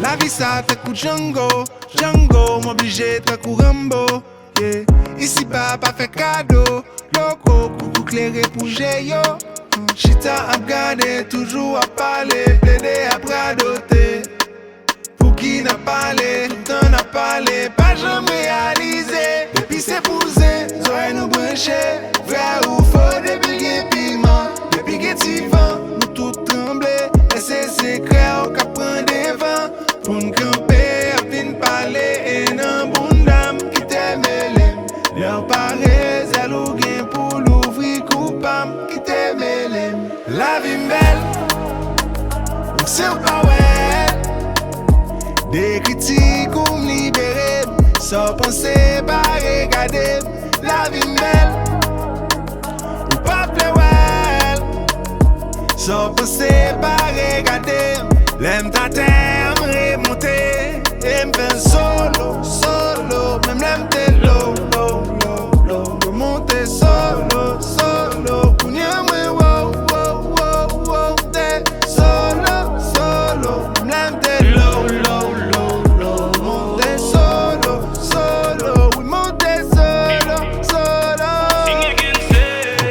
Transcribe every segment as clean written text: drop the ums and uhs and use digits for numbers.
La vie ça te coup Django, Django, m'obligé te coup Rambo. Yeah. Ici pas fait cadeau, loco, coucou clairé pour Géo. Chita à regarder, toujours à parler, plaider à bradoter. Pour qui n'a parlé, tout le temps n'a parlé, pas jamais réalisé. Depuis c'est posé, soyez nous brancher, vrai ou faux, depuis qu'il piment, depuis qu'il t'y vend, nous tout trembler. Laissez secret au cap prendre des vents, pour nous camper, à fin parler, et non bon dame qui t'aime mêlé. Leur paraît, zèle ou gain pour l'ouvrir coupable qui t'aime mêlé. La vie belle, on sait pas ouais. Des critiques ou me libérer, sans penser pas regarder. La vie belle, ou pas pleurer, sans penser pas regarder. L'aime ta terre, me remonter, et me faire solo, solo. Même l'aime t'es low, low, low, low. Remonter solo, solo. Pour n'y avoir wow, wow, wow, wow. T'es solo, solo. Même l'aime t'es low, low, low, low. Monter solo, solo. Oui, monter solo, solo.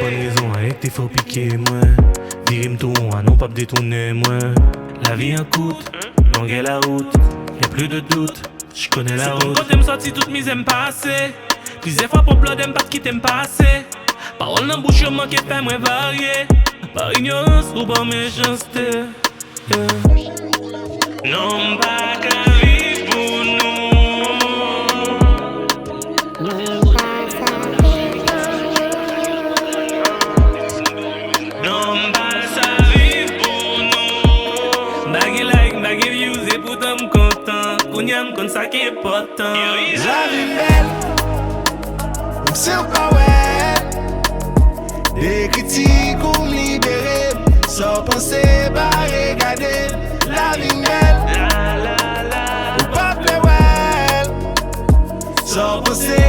Pas de raison avec tes faux piquets, moi. Virer tout, à non pas me détourner, moi. La vie en coûte, longue est la route, y'a plus de doute, j'connais la route. Quand t'aimes sorti toute mise aime passer. Plusieurs fois pour pleurer d'aime pas qui t'aime passer. Parole dans bouche manque fait moins varier. Par ignorance ou par méchanceté. Non pas qu'à vivre pour nous. Non pas ça vivre pour nous. Baggy like, baggy views et pourtant m'content. Kounyam kon ça qui est important. La vie belle, on sait pas ouais. Des critiques ou me libérer, sans penser pas regarder. La vie belle, ou pas pleurer, sans penser